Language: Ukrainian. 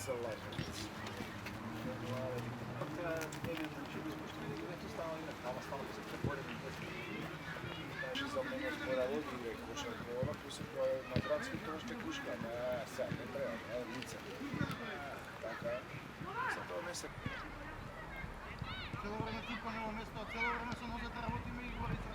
залежить. За мною збирали і кошаркована, плюс на градську трошки кушка, не все, не треба, не ліця. Така, це то не се. Цело време типа ново место, цело време се можете работиме и говорите